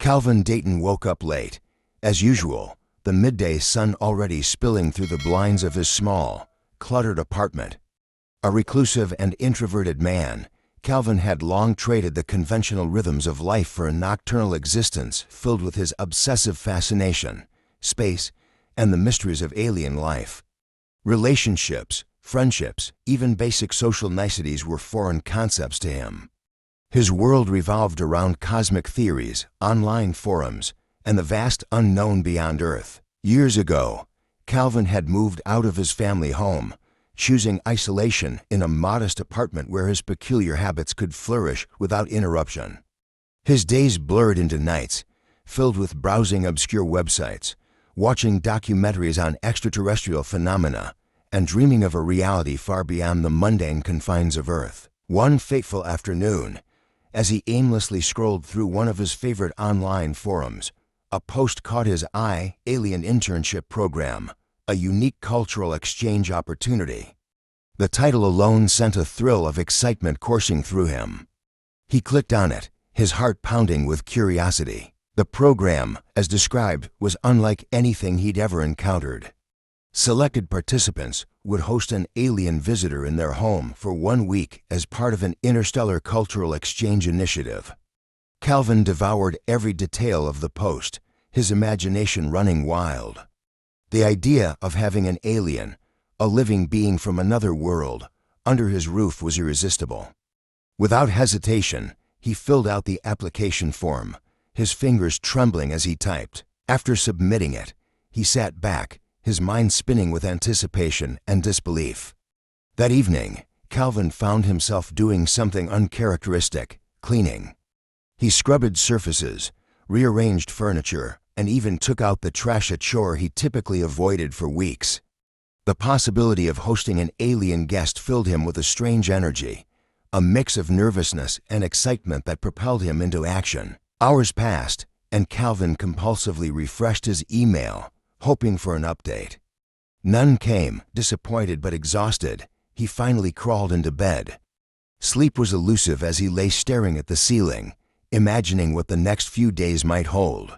Calvin Dayton woke up late. As usual, the midday sun already spilling through the blinds of his small, cluttered apartment. A reclusive and introverted man, Calvin had long traded the conventional rhythms of life for a nocturnal existence filled with his obsessive fascination, space, and the mysteries of alien life. Relationships, friendships, even basic social niceties were foreign concepts to him. His world revolved around cosmic theories, online forums, and the vast unknown beyond Earth. Years ago, Calvin had moved out of his family home, choosing isolation in a modest apartment where his peculiar habits could flourish without interruption. His days blurred into nights, filled with browsing obscure websites, watching documentaries on extraterrestrial phenomena, and dreaming of a reality far beyond the mundane confines of Earth. One fateful afternoon, as he aimlessly scrolled through one of his favorite online forums, a post caught his eye: Alien Internship Program, a unique cultural exchange opportunity. The title alone sent a thrill of excitement coursing through him. He clicked on it, his heart pounding with curiosity. The program, as described, was unlike anything he'd ever encountered. Selected participants would host an alien visitor in their home for 1 week as part of an interstellar cultural exchange initiative. Calvin devoured every detail of the post, his imagination running wild. The idea of having an alien, a living being from another world, under his roof was irresistible. Without hesitation, he filled out the application form, his fingers trembling as he typed. After submitting it, he sat back, his mind spinning with anticipation and disbelief. That evening, Calvin found himself doing something uncharacteristic: cleaning. He scrubbed surfaces, rearranged furniture, and even took out the trash, a chore he typically avoided for weeks. The possibility of hosting an alien guest filled him with a strange energy, a mix of nervousness and excitement that propelled him into action. Hours passed, and Calvin compulsively refreshed his email, hoping for an update. None came. Disappointed but exhausted, he finally crawled into bed. Sleep was elusive as he lay staring at the ceiling, imagining what the next few days might hold.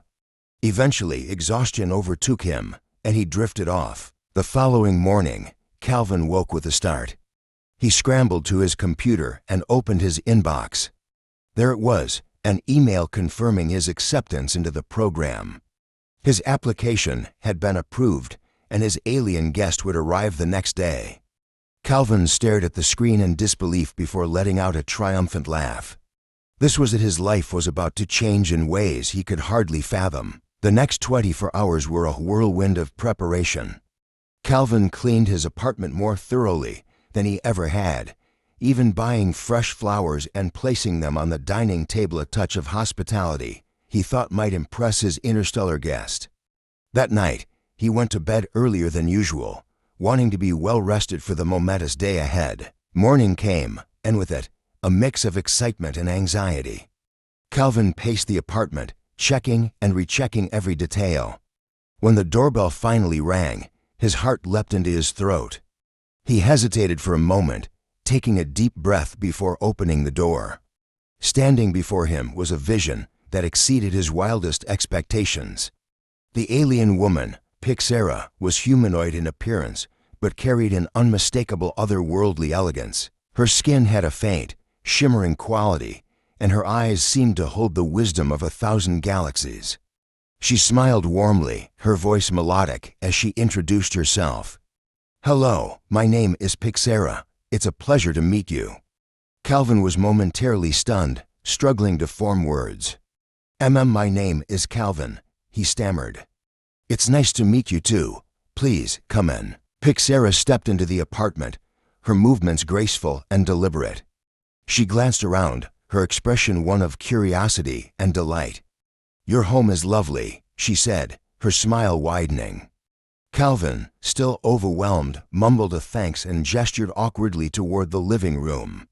Eventually, exhaustion overtook him, and he drifted off. The following morning, Calvin woke with a start. He scrambled to his computer and opened his inbox. There it was, an email confirming his acceptance into the program. His application had been approved, and his alien guest would arrive the next day. Calvin stared at the screen in disbelief before letting out a triumphant laugh. This was it. His life was about to change in ways he could hardly fathom. The next 24 hours were a whirlwind of preparation. Calvin cleaned his apartment more thoroughly than he ever had, even buying fresh flowers and placing them on the dining table, a touch of hospitality he thought might impress his interstellar guest. That night, he went to bed earlier than usual, wanting to be well rested for the momentous day ahead. Morning came, and with it, a mix of excitement and anxiety. Calvin paced the apartment, checking and rechecking every detail. When the doorbell finally rang, his heart leapt into his throat. He hesitated for a moment, taking a deep breath before opening the door. Standing before him was a vision that exceeded his wildest expectations. The alien woman, Pixera, was humanoid in appearance, but carried an unmistakable otherworldly elegance. Her skin had a faint, shimmering quality, and her eyes seemed to hold the wisdom of 1,000 galaxies. She smiled warmly, her voice melodic, as she introduced herself. "Hello, my name is Pixera. It's a pleasure to meet you." Calvin was momentarily stunned, struggling to form words. My name is Calvin," he stammered. "It's nice to meet you too. Please, come in." Pixera stepped into the apartment, her movements graceful and deliberate. She glanced around, her expression one of curiosity and delight. "Your home is lovely," she said, her smile widening. Calvin, still overwhelmed, mumbled a thanks and gestured awkwardly toward the living room.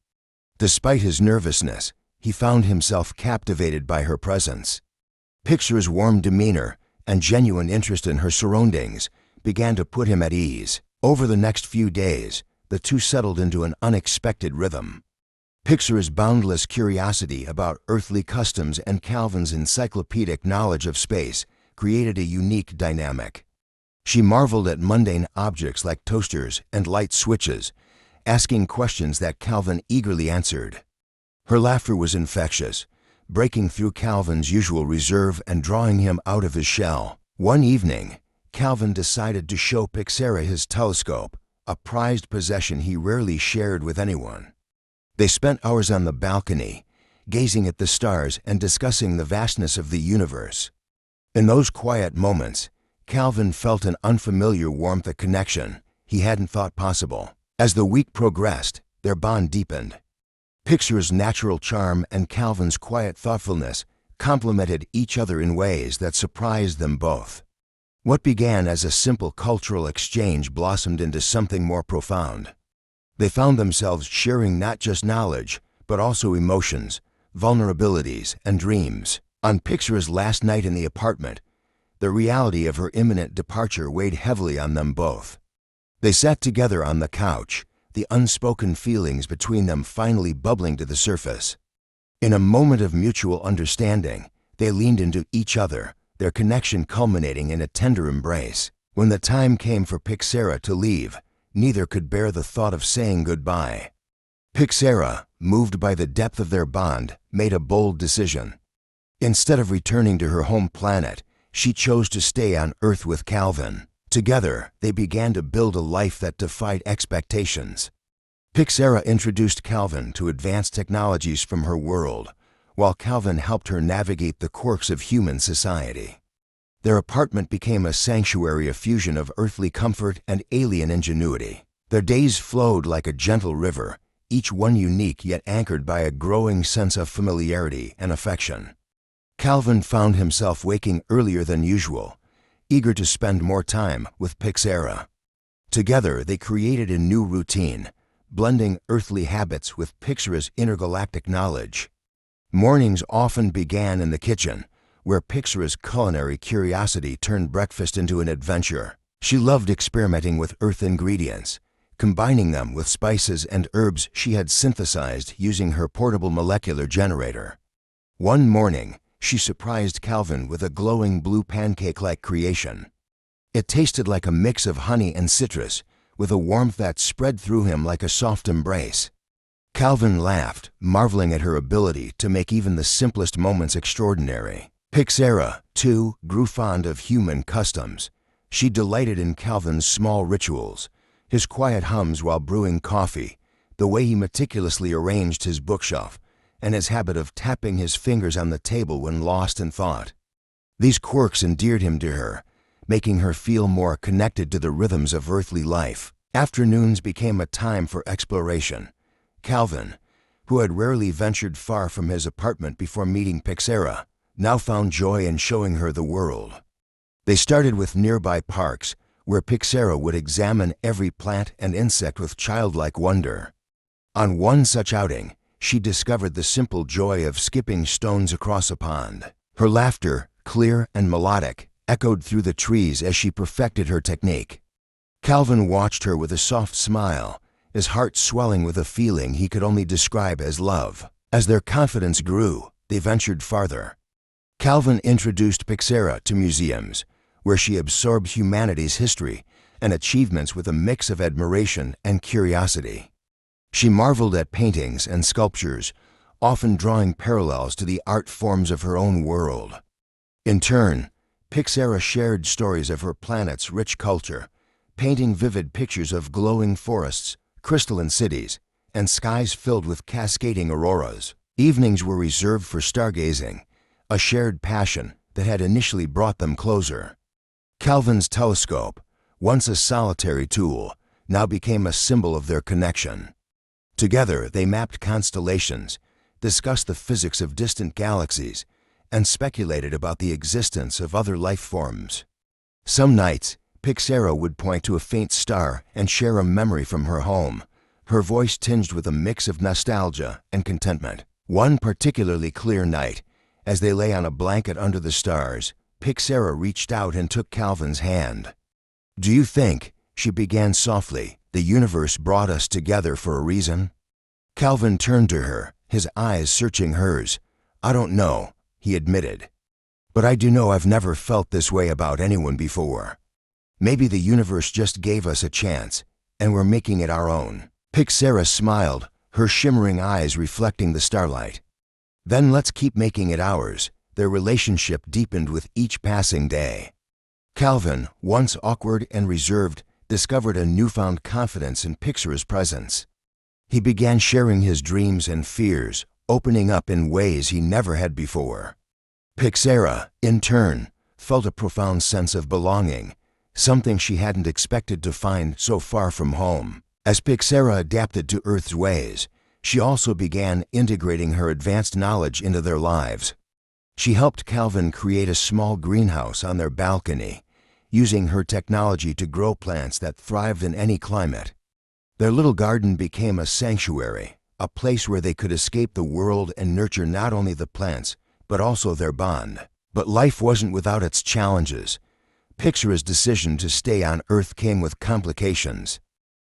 Despite his nervousness, he found himself captivated by her presence. Pixera's warm demeanor and genuine interest in her surroundings began to put him at ease. Over the next few days, the two settled into an unexpected rhythm. Pixar's boundless curiosity about earthly customs and Calvin's encyclopedic knowledge of space created a unique dynamic. She marveled at mundane objects like toasters and light switches, asking questions that Calvin eagerly answered. Her laughter was infectious, breaking through Calvin's usual reserve and drawing him out of his shell. One evening, Calvin decided to show Pixara his telescope, a prized possession he rarely shared with anyone. They spent hours on the balcony, gazing at the stars and discussing the vastness of the universe. In those quiet moments, Calvin felt an unfamiliar warmth, a connection he hadn't thought possible. As the week progressed, their bond deepened. Pixar's natural charm and Calvin's quiet thoughtfulness complemented each other in ways that surprised them both. What began as a simple cultural exchange blossomed into something more profound. They found themselves sharing not just knowledge, but also emotions, vulnerabilities, and dreams. On Pixar's last night in the apartment, the reality of her imminent departure weighed heavily on them both. They sat together on the couch, the unspoken feelings between them finally bubbling to the surface. In a moment of mutual understanding, they leaned into each other, their connection culminating in a tender embrace. When the time came for Pixara to leave, neither could bear the thought of saying goodbye. Pixara, moved by the depth of their bond, made a bold decision. Instead of returning to her home planet, she chose to stay on Earth with Calvin. Together, they began to build a life that defied expectations. Pixara introduced Calvin to advanced technologies from her world, while Calvin helped her navigate the quirks of human society. Their apartment became a sanctuary, a fusion of earthly comfort and alien ingenuity. Their days flowed like a gentle river, each one unique yet anchored by a growing sense of familiarity and affection. Calvin found himself waking earlier than usual, eager to spend more time with Pixara. Together, they created a new routine, blending earthly habits with Pixara's intergalactic knowledge. Mornings often began in the kitchen, where Pixara's culinary curiosity turned breakfast into an adventure. She loved experimenting with earth ingredients, combining them with spices and herbs she had synthesized using her portable molecular generator. One morning, she surprised Calvin with a glowing blue pancake-like creation. It tasted like a mix of honey and citrus, with a warmth that spread through him like a soft embrace. Calvin laughed, marveling at her ability to make even the simplest moments extraordinary. Pixara, too, grew fond of human customs. She delighted in Calvin's small rituals, his quiet hums while brewing coffee, the way he meticulously arranged his bookshelf, and his habit of tapping his fingers on the table when lost in thought. These quirks endeared him to her, making her feel more connected to the rhythms of earthly life. Afternoons became a time for exploration. Calvin, who had rarely ventured far from his apartment before meeting Pixara, now found joy in showing her the world. They started with nearby parks, where Pixara would examine every plant and insect with childlike wonder. On one such outing, she discovered the simple joy of skipping stones across a pond. Her laughter, clear and melodic, echoed through the trees as she perfected her technique. Calvin watched her with a soft smile, his heart swelling with a feeling he could only describe as love. As their confidence grew, they ventured farther. Calvin introduced Pixara to museums, where she absorbed humanity's history and achievements with a mix of admiration and curiosity. She marveled at paintings and sculptures, often drawing parallels to the art forms of her own world. In turn, Pixara shared stories of her planet's rich culture, painting vivid pictures of glowing forests, crystalline cities, and skies filled with cascading auroras. Evenings were reserved for stargazing, a shared passion that had initially brought them closer. Calvin's telescope, once a solitary tool, now became a symbol of their connection. Together, they mapped constellations, discussed the physics of distant galaxies, and speculated about the existence of other life forms. Some nights, Pixara would point to a faint star and share a memory from her home, her voice tinged with a mix of nostalgia and contentment. One particularly clear night, as they lay on a blanket under the stars, Pixara reached out and took Calvin's hand. "Do you think," she began softly, "the universe brought us together for a reason?" Calvin turned to her, his eyes searching hers. "I don't know," he admitted. "But I do know I've never felt this way about anyone before. Maybe the universe just gave us a chance, and we're making it our own." Pixera smiled, her shimmering eyes reflecting the starlight. "Then let's keep making it ours." Their relationship deepened with each passing day. Calvin, once awkward and reserved, discovered a newfound confidence in Pixera's presence. He began sharing his dreams and fears, opening up in ways he never had before. Pixera, in turn, felt a profound sense of belonging, something she hadn't expected to find so far from home. As Pixera adapted to Earth's ways, she also began integrating her advanced knowledge into their lives. She helped Calvin create a small greenhouse on their balcony, using her technology to grow plants that thrived in any climate. Their little garden became a sanctuary, a place where they could escape the world and nurture not only the plants, but also their bond. But life wasn't without its challenges. Pixera's decision to stay on Earth came with complications.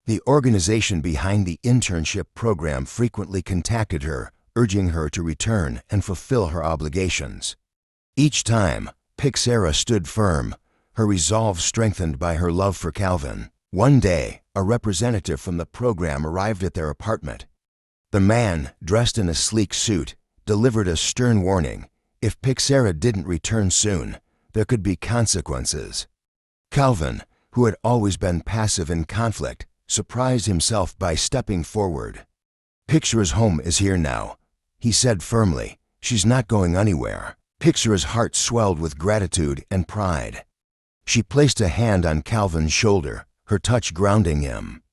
The organization behind the internship program frequently contacted her, urging her to return and fulfill her obligations. Each time, Pixera stood firm, her resolve strengthened by her love for Calvin. One day, a representative from the program arrived at their apartment. The man, dressed in a sleek suit, delivered a stern warning. If Pixera didn't return soon, there could be consequences. Calvin, who had always been passive in conflict, surprised himself by stepping forward. "Pixera's home is here now," he said firmly. "She's not going anywhere." Pixera's heart swelled with gratitude and pride. She placed a hand on Calvin's shoulder, her touch grounding him.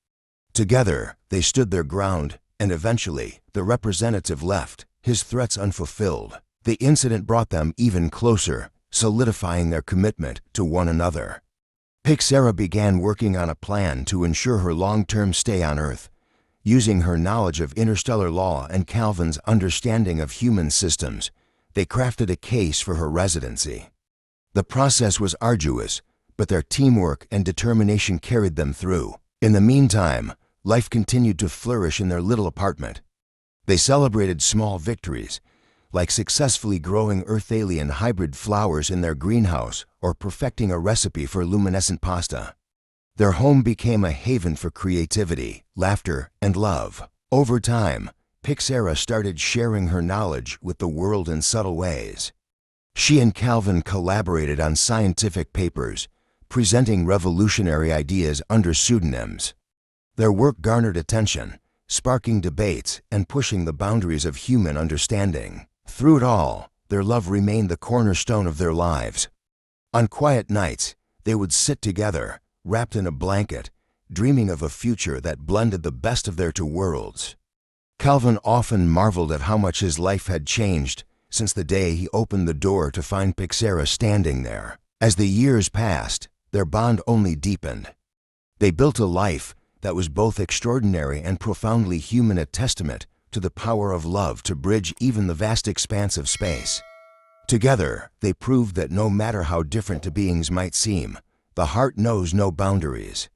Together, they stood their ground, and eventually, the representative left, his threats unfulfilled. The incident brought them even closer, solidifying their commitment to one another. Pixera began working on a plan to ensure her long-term stay on Earth, using her knowledge of interstellar law and Calvin's understanding of human systems. They crafted a case for her residency. The process was arduous, but their teamwork and determination carried them through. In the meantime, life continued to flourish in their little apartment. They celebrated small victories, like successfully growing Earth-alien hybrid flowers in their greenhouse or perfecting a recipe for luminescent pasta. Their home became a haven for creativity, laughter, and love. Over time, Pixera started sharing her knowledge with the world in subtle ways. She and Calvin collaborated on scientific papers, presenting revolutionary ideas under pseudonyms. Their work garnered attention, sparking debates and pushing the boundaries of human understanding. Through it all, their love remained the cornerstone of their lives. On quiet nights, they would sit together, wrapped in a blanket, dreaming of a future that blended the best of their two worlds. Calvin often marveled at how much his life had changed since the day he opened the door to find Pixera standing there. As the years passed, their bond only deepened. They built a life that was both extraordinary and profoundly human, a testament to the power of love to bridge even the vast expanse of space. Together, they proved that no matter how different two beings might seem, the heart knows no boundaries.